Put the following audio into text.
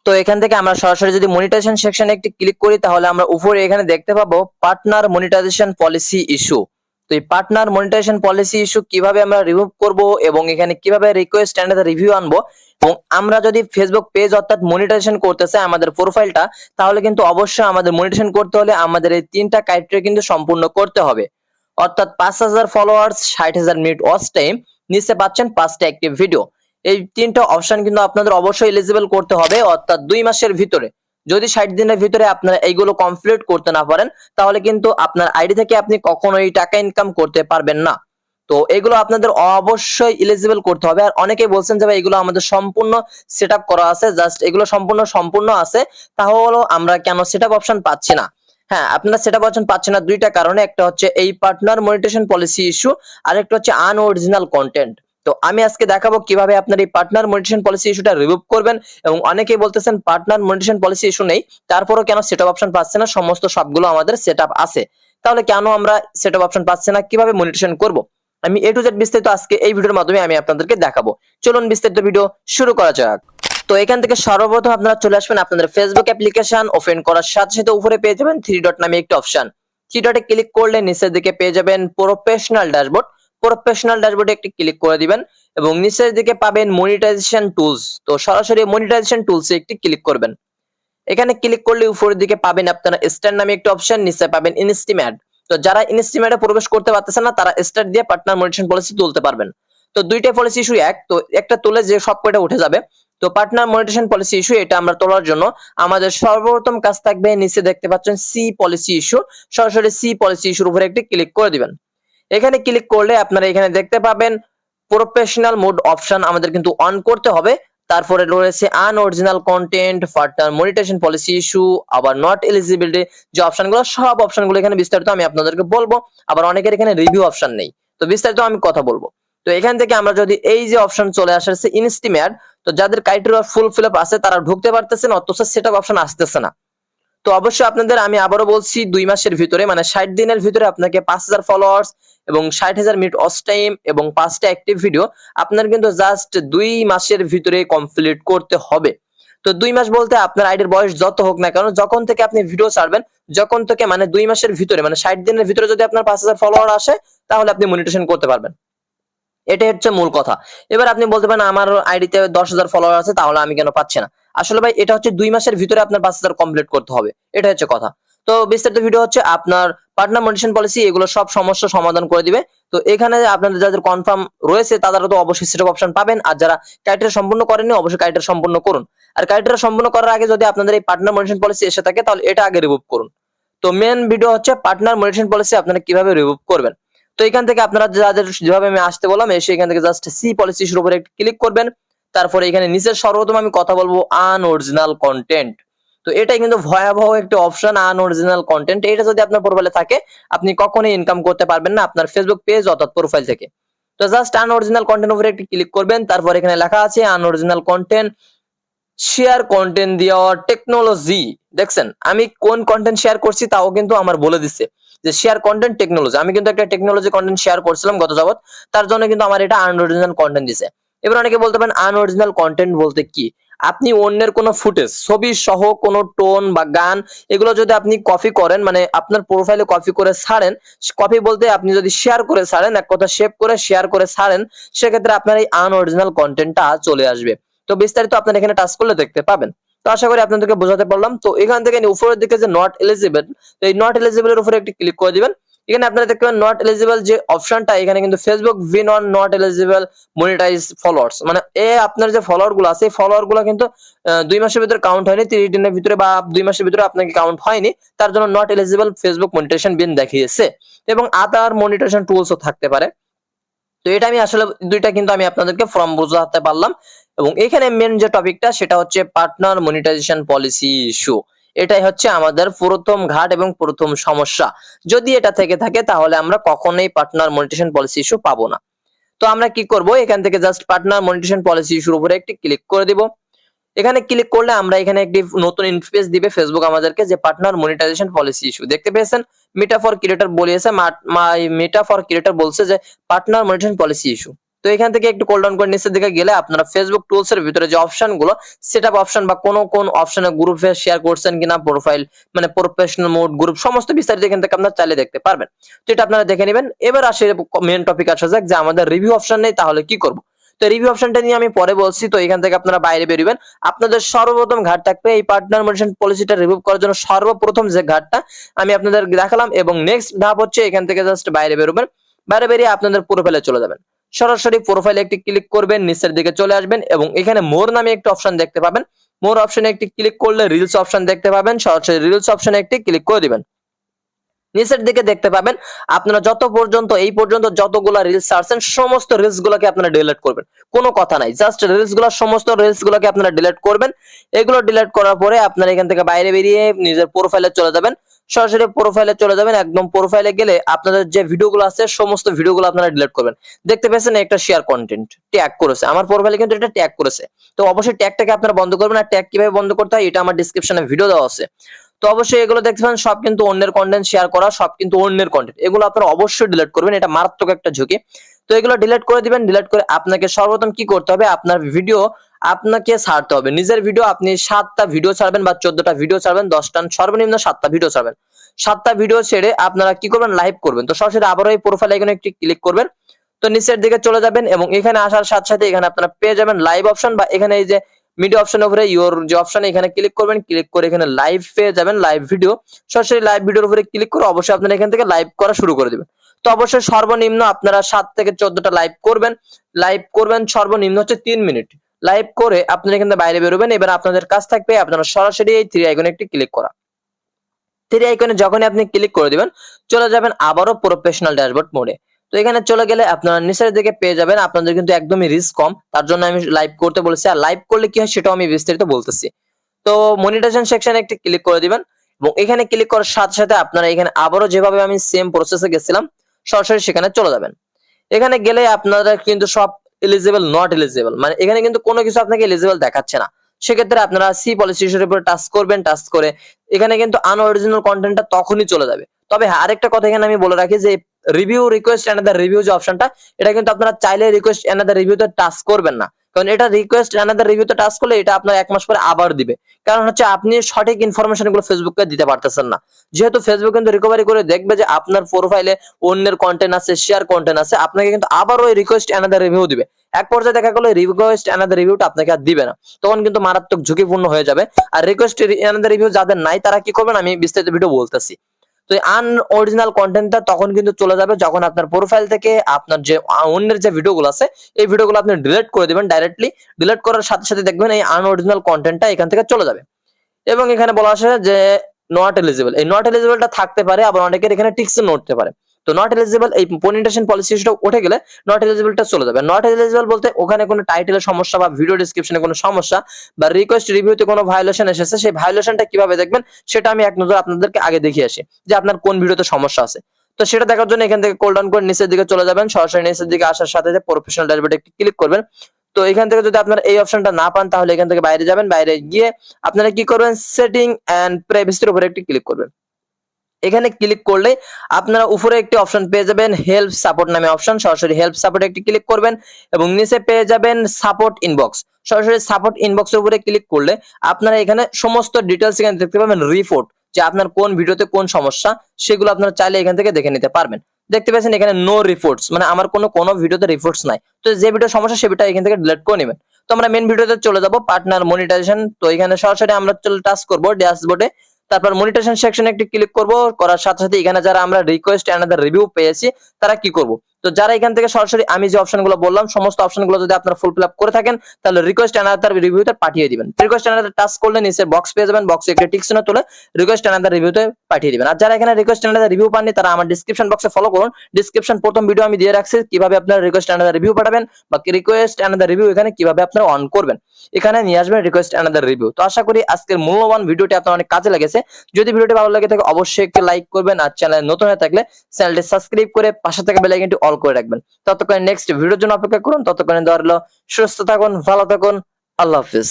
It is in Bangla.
তো এখান থেকে আমরা সরাসরি যদি মনিটাইজেশন সেকশনে একটি ক্লিক করি তাহলে আমরা উপরে এখানে দেখতে পাবো পার্টনার মনিটাইজেশন পলিসি ইস্যু। তো এই পার্টনার মনিটাইজেশন পলিসি ইস্যু কিভাবে আমরা রিমুভ করব এবং এখানে কিভাবে রিকোয়েস্ট এন্ড রিভিউ আনবো, এবং আমরা যদি ফেসবুক পেজ অর্থাৎ মনিটাইজেশন করতে চাই আমাদের প্রোফাইলটা, তাহলে কিন্তু অবশ্যই আমাদের মনিটাইজেশন করতে হলে আমাদের এই তিনটা ক্রাইটেরিয়া কিন্তু সম্পূর্ণ করতে হবে। অর্থাৎ 5000 ফলোয়ার্স, 60000 মিনিট ওয়াচ টাইম, নিচে পাচ্ছেন 5টা অ্যাক্টিভ ভিডিও। এই তিনটা অপশন কিন্তু আপনাদের অবশ্যই এলিজিবল করতে হবে, অর্থাৎ 2 মাসের ভিতরে। যদি 60 দিনের ভিতরে আপনারা এইগুলো কমপ্লিট করতে না পারেন তাহলে কিন্তু আপনার আইডি থেকে আপনি কখনোই টাকা ইনকাম করতে পারবেন না। তো এগুলো আপনাদের অবশ্যই এলিজিবল করতে হবে। আর অনেকেই বলছেন যে ভাই এগুলো আমাদের সম্পূর্ণ সেটআপ করা আছে, জাস্ট এগুলো সম্পূর্ণ আছে, তাহলে আমরা কেন সেটআপ অপশন পাচ্ছি না? হ্যাঁ, আপনারা সেটআপ অপশন পাচ্ছেন না দুইটা কারণে। একটা হচ্ছে এই পার্টনার মনিটাইজেশন পলিসি ইস্যু, আর একটা হচ্ছে আনঅরিজিনাল কন্টেন্ট। তো আমি আজকে দেখাবো কিভাবে আপনার এই পার্টনার মনিটাইজেশন পলিসি ইস্যুটা রিমুভ করবেন। এবং অনেকেই বলতেছেন পার্টনার মনিটাইজেশন পলিসি ইস্যু নেই, তারপরও কেন সেটআপ অপশন পাচ্ছে না? সমস্ত সবগুলো আমাদের সেটআপ আছে, তাহলে কেন আমরা সেটআপ অপশন পাচ্ছি না, কিভাবে মনিটাইজেশন করব, আমি A to Z বিস্তারিত আজকে এই ভিডিওর মাধ্যমে আমি আপনাদেরকে দেখাবো। চলুন বিস্তারিত ভিডিও শুরু করা যাক। তো এখান থেকে সর্বপ্রথম আপনারা চলে আসবেন আপনাদের ফেসবুক অ্যাপ্লিকেশন ওপেন করার সাথে সাথে উপরে পেয়ে যাবেন 3 ডট নামে একটা অপশন। 3 ডটে ক্লিক করলে নিচের দিকে পেয়ে যাবেন প্রফেশনাল ড্যাশবোর্ড। প্রফেশনাল ড্যাশবোর্ডে একটি ক্লিক করে দিবেন এবং নিচের দিকে পাবেন মনিটাইজেশন টুলস। তো সরাসরি মনিটাইজেশন টুলসে একটি ক্লিক করবেন। এখানে ক্লিক করলে উপরের দিকে পাবেন আপনারা স্টার্ট নামে একটা অপশন, নিচে পাবেন ইনস্টিমেট। তো যারা ইনস্টিমেটে প্রবেশ করতে পারতেছেন না তারা স্টার্ট দিয়ে পার্টনার মনিটাইজেশন পলিসি তুলতে পারবেন। তো দুইটা পলিসি ইস্যু এক, তো একটা তুলে যে সব কয়টা উঠে যাবে। তো পার্টনার মনিটাইজেশন পলিসি ইস্যু এটা আমরা তোলার জন্য আমাদের সর্বপ্রথম কাজ থাকবে, নিচে দেখতে পাচ্ছেন সি পলিসি ইস্যু, সরাসরি সি পলিসি ইস্যুর উপরে একটি ক্লিক করে দিবেন। এখানে ক্লিক করলে আপনারা এখানে দেখতে পাবেন প্রফেশনাল মোড অপশন আমাদের কিন্তু অন করতে হবে। তারপরে রয়েছে unoriginal content, partner monetisation policy issue, আবার নট এলিজিবিলিটি যে অপশনগুলো, সব অপশনগুলো এখানে বিস্তারিত আমি আপনাদেরকে বলবো। আবার অনেকের এখানে রিভিউ অপশন নেই, তো বিস্তারিত আমি কথা বলবো। তো এখান থেকে আমরা যদি এই যে অপশন চলে আসছে ইনস্টিমেট, তো যাদের ক্রাইটেরিয়া ফুল ফিল আপ আছে তারা ঢুকতে পারতেছেন, অথচ সেটআপ অপশন আসতেছে না। তো অবশ্যই আপনাদের আমি আবারও বলছি 2 মাসের ভিতরে মানে 60 দিনের ভিতরে আপনাকে 5000 ফলোয়ার্স এবং 60000 মিনিট ওয়াচ টাইম এবং 5টা অ্যাক্টিভ ভিডিও আপনার কিন্তু জাস্ট 2 মাসের ভিতরে কমপ্লিট করতে হবে। তো 2 মাস বলতে আপনার আইডির বয়স যত হোক না কেন, যখন থেকে আপনি ভিডিও ছাড়বেন যখন থেকে মানে 2 মাসের ভিতরে মানে 60 দিনের ভিতরে যদি আপনার 5000 ফলোয়ার আসে তাহলে আপনি মনিটাইজেশন করতে পারবেন। এটাই হচ্ছে মূল কথা। এবার আপনি বলতে পারেন আমার আইডিতে 10000 ফলোয়ার আছে তাহলে আমি কেন পাচ্ছি না? আসলে ভাই এটা হচ্ছে 2 মাসের ভিতরে আপনার 5000 কমপ্লিট করতে হবে, এটা হচ্ছে কথা। তো বিস্তারিত ভিডিও হচ্ছে আপনার পার্টনার মনিটাইজেশন পলিসি, এগুলো সব সমস্যা সমাধান করে দিবে। তো এখানে আপনাদের যাদের কনফার্ম রয়েছে তারা তো অবশ্যই সেটআপ অপশন পাবেন, আর যারা ক্রাইটেরিয়া সম্পূর্ণ করেননি অবশ্যই ক্রাইটেরিয়া সম্পূর্ণ করুন। আর ক্রাইটেরিয়া সম্পূর্ণ করার আগে যদি আপনাদের এই পার্টনার মনিটাইজেশন পলিসি এসে থাকে তাহলে এটা আগে রিমুভ করুন। তো মেন ভিডিও হচ্ছে পার্টনার মনিটাইজেশন পলিসি আপনারা কিভাবে রিমুভ করবেন। তো এখান থেকে আপনারা যাদের যেভাবে আমি আসতে বললাম এসে এখান থেকে জাস্ট সি পলিসি ইস্যুর উপরে ক্লিক করবেন। তারপরে এখানে নিচের সর্বপ্রথম আমি কথা বলবো আনঅরিজিনাল কন্টেন্ট। তো এটাই কিন্তু ভয়াবহ একটা অপশন, আনঅরিজিনাল কন্টেন্ট। এটা যদি আপনার প্রোফাইলে থাকে আপনি কখনোই ইনকাম করতে পারবেন না আপনার ফেসবুক পেজ অর্থাৎ প্রোফাইল থেকে। তো জাস্ট আনঅরিজিনাল কন্টেন্ট উপরে একটি ক্লিক করবেন। তারপর এখানে লেখা আছে আনঅরিজিনাল কন্টেন্ট শেয়ার কন্টেন্ট দেওয়ার টেকনোলজি। দেখছেন আমি কোন কন্টেন্ট শেয়ার করছি তাও কিন্তু আমার বলে দিচ্ছে যে শেয়ার কন্টেন্ট টেকনোলজি। আমি কিন্তু একটা টেকনোলজি কন্টেন্ট শেয়ার করছিলাম গত যাবত, তার জন্য কিন্তু আমার এটা আনঅরিজিনাল কন্টেন্ট দিছে। এবার অনেকে বলতে পারেন আনঅরিজিনাল কন্টেন্ট বলতে কি? আপনি অন্যের কোনো ফুটেজ, ছবি সহ কোনো টোন বা গান এগুলো যদি আপনি কপি করেন মানে আপনার প্রোফাইলে কপি করে ছাড়েন, কপি বলতে আপনি যদি শেয়ার করে ছাড়েন, এক কথা সেভ করে শেয়ার করে ছাড়েন, সেক্ষেত্রে আপনার এই আনঅরিজিনাল কন্টেন্টটা চলে আসবে। তো বিস্তারিত আপনারা এখানে টাচ করলে দেখতে পাবেন। তো আশা করি আপনাদেরকে বোঝাতে পারলাম। তো এখান থেকে উপরের দিকে যে নট এলিজিবল, তো এই নট এলিজিবল এর উপরে একটি ক্লিক করে দিবেন। এখানে আপনারা দেখতে পাবেন নট এলিজিবল যে অপশনটা, এখানে কিন্তু Facebook win on not eligible monetise followers, মানে আপনার যে ফলোয়ার গুলো আছে ফলোয়ার গুলো কিন্তু 2 মাসের ভিতরে কাউন্ট হয়নি, 30 দিনের ভিতরে বা 2 মাসের ভিতরে আপনাকে কাউন্ট হয়নি, তার জন্য নট এলিজিবল ফেসবুক মনিটাইজেশন বিন দেখিয়েছে। এবং আদার মনিটাইজেশন টুলসও থাকতে পারে। তো এটা আমি আসলে দুইটা কিন্তু আমি আপনাদেরকে ফর্ম বোঝাতে পারলাম। এবং এখানে মেন যে টপিকটা সেটা হচ্ছে পার্টনার মনিটাইজেশন পলিসি ইস্যু। এটাই হচ্ছে আমাদের প্রথম ঘাট এবং প্রথম সমস্যা। যদি এটা থেকে থাকে তাহলে আমরা কখনোই পার্টনার মনিটাইজেশন পলিসি ইস্যু পাবো না। তো আমরা কি করব, এখান থেকে জাস্ট পার্টনার মনিটাইজেশন পলিসি ইস্যুর উপরে একটি ক্লিক করে দিব। এখানে ক্লিক করলে আমরা এখানে একটি নতুন ইন্টারফেস দিবে ফেসবুক আমাদেরকে, যে পার্টনার মনিটাইজেশন পলিসি ইস্যু দেখতে পেয়েছেন। 𝗕𝗏𝗏 ক্রিয়েটর বলেছে, 𝗕𝗏𝗏 ক্রিয়েটর বলছে যে পার্টনার মনিটাইজেশন পলিসি ইস্যু। তো এখান থেকে একটু কোল ডাউন করে নিচের দিকে গেলে আপনারা ফেসবুক টুলস এর ভিতরে যে অপশন গুলো সেটআপ অপশন বা কোন অপশনে গ্রুপে শেয়ার করছেন কিনা, প্রোফাইল মানে প্রফেশনাল মোড, গ্রুপ সমস্ত বিস্তারিত এখান থেকে আপনারা চাইলে দেখতে পারবেন। তো এটা আপনারা দেখে নেবেন। এবার আসে মেন টপিক আসা যাক যে আমাদের রিভিউ অপশন নেই, তাহলে কি করব। তো রিভিউ অপশনটা নিয়ে আমি পরে বলছি। তো এখান থেকে আপনারা বাইরে বেরোবেন। আপনাদের সর্বপ্রথম ঘাট থাকবে এই পার্টনার মনিটাইজেশন পলিসিটা রিভিউ করার জন্য সর্বপ্রথম যে ঘাটটা আমি আপনাদের দেখালাম, এবং নেক্সট ধাপ হচ্ছে এখান থেকে জাস্ট বাইরে বেরোবেন। বাইরে বেরিয়ে আপনাদের প্রোফাইলে চলে যাবেন। সরাসরি প্রোফাইলে একটি ক্লিক করবেন, নিচের দিকে চলে আসবেন এবং এখানে মোর নামে একটি অপশন দেখতে পাবেন। মোর অপশনে একটি ক্লিক করলে রিলস অপশন দেখতে পাবেন, সরাসরি রিলস অপশনে একটি ক্লিক করে দিবেন। নিচের দিকে দেখতে পাবেন আপনারা এই পর্যন্ত যতগুলা রিলস ছাড়ছেন সমস্ত রিলস গুলোকে আপনারা ডিলিট করবেন। কোনো কথা নাই, জাস্ট সমস্ত রিলস গুলোকে আপনারা ডিলিট করবেন। এগুলো ডিলিট করার পরে আপনারা এখান থেকে বাইরে বেরিয়ে নিজের প্রোফাইলে চলে যাবেন। সরাসরি প্রোফাইলে চলে যাবেন। একদম প্রোফাইলে গেলে আপনাদের যে ভিডিওগুলো আছে সমস্ত ভিডিওগুলো আপনারা ডিলিট করবেন। দেখতে পাচ্ছেন একটা শেয়ার কন্টেন্ট ট্যাগ করেছে, আমার প্রোফাইলে কিন্তু এটা ট্যাগ করেছে। তো অবশ্যই ট্যাগটাকে আপনারা বন্ধ করবেন। আর ট্যাগ কিভাবে বন্ধ করতে হয় এটা আমার ডেসক্রিপশনে ভিডিও দেওয়া আছে। তো অবশ্যই এগুলো দেখতে পাচ্ছেন সব কিন্তু অন্যের কন্টেন্ট শেয়ার করা, সব কিন্তু অন্যের কন্টেন্ট। এগুলো আপনারা অবশ্যই ডিলিট করবেন, এটা মারাত্মক একটা ঝুঁকি। তো এগুলো ডিলিট করে দিবেন। ডিলিট করে আপনাকে সর্বপ্রথম কি করতে হবে, আপনার ভিডিও আপনাকে ছাড়তে হবে। নিজের ভিডিও আপনি 7টা ভিডিও ছাড়বেন বা 14টা ভিডিও ছাড়বেন, 10টা সর্বনিম্ন 7টা ভিডিও ছাড়বেন। 7টা ভিডিও ছেড়ে আপনারা কি করবেন, লাইভ করবেন। তো সরাসরি আবারও এই প্রোফাইল আইকনে একটি ক্লিক করবেন। তো নিচের দিকে চলে যাবেন এবং এখানে আসার সাথে সাথে এখানে আপনারা পেয়ে যাবেন লাইভ অপশন, বা এখানে এই যে মিডিয়া অপশনের উপরে ইওর যে অপশন এখানে ক্লিক করবেন। ক্লিক করে এখানে লাইভ পেয়ে যাবেন, লাইভ ভিডিও। সরাসরি লাইভ ভিডিওর উপরে ক্লিক করে অবশ্যই আপনারা এখান থেকে লাইভ করা শুরু করে দিবেন। তো অবশ্যই সর্বনিম্ন আপনারা 7 থেকে 14টা লাইভ করবেন। লাইভ করবেন সর্বনিম্ন হচ্ছে 3 মিনিট। লাইভ করে আপনারা এখান থেকে বাইরে বেরোবেন। এবার আপনাদের কাজ থাকবে আপনারা সরাসরি এই 3 আইকনে একটি ক্লিক করা। 3 আইকনে যখনই আপনি ক্লিক করে দিবেন চলে যাবেন আবারও প্রফেশনাল ড্যাশবোর্ড মোডে। তো এখানে চলে গেলে আপনারা নিচের দিকে পেয়ে যাবেন আপনাদের কিন্তু একদমই রিস্ক কম, তার জন্য আমি লাইভ করতে বলেছি। আর লাইভ করলে কি হয় সেটাও আমি বিস্তারিত বলতেছি। তো মনিটাইজেশন সেকশনে একটি ক্লিক করে দিবেন এবং এখানে ক্লিক করার সাথে সাথে আপনারা এখানে আবারও যেভাবে আমি সেম প্রসেসে গেছিলাম সরাসরি সেখানে চলে যাবেন। এখানে গেলে আপনারা কিন্তু সব এলিজিবল নট এলিজিবল, মানে এখানে কিন্তু কোনো কিছু আপনাকে এলিজিবল দেখাচ্ছে না। সেক্ষেত্রে আপনারা সি পলিসি ইস্যুর উপরে টাচ করবেন। টাচ করে এখানে কিন্তু আনঅরিজিনাল কন্টেন্টটা তখনই চলে যাবে। তবে হ্যাঁ, আরেকটা কথা এখানে আমি বলে রাখি যে রিভিউ রিকোয়েস্ট অ্যানাদার রিভিউ যে অপশনটা, এটা কিন্তু আপনারা চাইলে রিকোয়েস্ট অ্যানাদার রিভিউতে টাচ করবেন না, কারণ এটা রিকোয়েস্ট অ্যানাদার রিভিউতে টাচ করলে এটা আপনার 1 মাস পরে আবার দিবে। কারণ হচ্ছে আপনি সঠিক ইনফরমেশন গুলো ফেসবুককে দিতে পারতেছেন না। যেহেতু ফেসবুক কিন্তু রিকভারি করে দেখবে যে আপনার প্রোফাইলে অন্যের কন্টেন্ট আছে, শেয়ার কন্টেন্ট আছে, আপনাকে কিন্তু আবার ওই রিকোয়েস্ট অ্যানাদার রিভিউ দিবে। এক পর্যায়ে দেখা গেল রিকোয়েস্ট অ্যানাদার রিভিউটা আপনাকে আর দিবে না, তখন কিন্তু মারাত্মক ঝুঁকিপূর্ণ হয়ে যাবে। আর রিকোয়েস্ট অ্যানাদার রিভিউ যাদের নাই তারা কি করবেন আমি বিস্তারিত ভিডিও বলতেছি। তো আনঅরিজিনাল কন্টেন্টটা তখন কিন্তু চলে যাবে যখন আপনার প্রোফাইল থেকে আপনার যে অন্যের যে ভিডিওগুলো আছে এই ভিডিওগুলো আপনি ডিলিট করে দিবেন। ডাইরেক্টলি ডিলিট করার সাথে সাথে দেখবেন এই আনঅরিজিনাল কন্টেন্টটা এখান থেকে চলে যাবে। এবং এখানে বলা আছে যে নট এলিজিবল, এই নট এলিজিবলটা থাকতে পারে, আবার অনেকের এখানে টিকস নড়তে পারে। তো নট এলিজিবল এই মনিটাইজেশন পলিসিটা উঠে গেলে নট এলিজিবলটা চলে যাবে। নট এলিজিবল বলতে ওখানে কোনো টাইটেলের সমস্যা বা ভিডিও ডেসক্রিপশনে কোনো সমস্যা বা রিকোয়েস্ট রিভিউতে কোনো ভায়োলেশন এসেছে, সেই ভায়োলেশনটা কিভাবে দেখবেন সেটা আমি এক নজর আপনাদেরকে আগে দেখিয়ে আসি যে আপনার কোন ভিডিওতে সমস্যা আছে। তো সেটা দেখার জন্য এখান থেকে কোল ডাউন করে নিচের দিকে চলে যাবেন। সরাসরি নিচের দিকে আসার সাথে সাথে প্রফেশনাল ড্যাশবোর্ডে একটি ক্লিক করবেন। তো এখান থেকে যদি আপনারা এই অপশনটা না পান তাহলে এখান থেকে বাইরে যাবেন। বাইরে গিয়ে আপনারা কি করবেন, সেটিং এন্ড প্রাইভেসির উপরে একটি ক্লিক করবেন। এখানে ক্লিক করলে আপনারা উপরে একটি অপশন পেয়ে যাবেন হেল্প সাপোর্ট নামে অপশন। সরাসরি হেল্প সাপোর্টে একটি ক্লিক করবেন এবং নিচে পেয়ে যাবেন সাপোর্ট ইনবক্স। সরাসরি সাপোর্ট ইনবক্সের উপরে ক্লিক করলে আপনারা এখানে সমস্ত ডিটেইলস এখানে দেখতে পাবেন। রিপোর্ট যে আপনার কোন ভিডিওতে কোন সমস্যা সেগুলো আপনারা চাইলে এখান থেকে দেখে নিতে পারবেন। দেখতে পাচ্ছেন এখানে নো রিপোর্টস, মানে আমার কোনো ভিডিওতে রিপোর্টস নাই। তো যে ভিডিও সমস্যা সে ভিডিও এখান থেকে ডিলিট করে নেবেন। তো আমরা মেন ভিডিওতে চলে যাব, পার্টনার মনিটাইজেশন। তো এখানে সরাসরি আমরা টাচ করব ড্যাশবোর্ডে। তারপর মনিটাইজেশন সেকশনে একটি ক্লিক করব। করার সাথে সাথে এখানে যারা আমরা রিকোয়েস্ট অ্যানাদার রিভিউ পেয়েছি তারা কি করব, তো যারা এখান থেকে সরাসরি আমি যে অপশনগুলো বললাম সমস্ত অপশনগুলো যদি আপনারা ফুল ফিল আপ করে থাকেন তাহলে রিকোয়েস্ট অ্যানাদার রিভিউতে পাঠিয়ে দিবেন। রিকোয়েস্ট অ্যানাদার টাচ করলে নিচে বক্স পেয়ে যাবেন, বক্সে একটা টিক চিহ্ন তুলে রিকোয়েস্ট অ্যানাদার রিভিউতে পাঠিয়ে দিবেন। আর যারা এখানে রিকোয়েস্ট অ্যানাদার রিভিউ পাননি তারা আমার ডেসক্রিপশন বক্সে ফলো করুন। ডেসক্রিপশন প্রথম ভিডিও আমি দিয়ে রাখছি কিভাবে আপনারা রিকোয়েস্ট অ্যানাদার রিভিউ পাঠাবেন বা রিকোয়েস্ট অ্যানাদার রিভিউ এখানে কিভাবে আপনারা অন করবেন, এখানে নিয়ে আসবেন রিকোয়েস্ট অ্যানাদার রিভিউ। তো আশা করি আজকের মূল্যবান ভিডিওটি আপনার অনেক কাজে লেগেছে। যদি ভিডিওটি ভালো লাগে থাকে অবশ্যই একটি লাইক করবেন, আর চ্যানেল নতুন হয়ে থাকলে চ্যানেলটি সাবস্ক্রাইব করে পাশে থাকা বেল আইকনটি অল করে রাখবেন। ততক্ষণ নেক্সট ভিডিওর জন্য অপেক্ষা করুন। ততক্ষণ দেওয়া হলো সুস্থ থাকুন, ভালো থাকুন, আল্লাহ হাফেজ।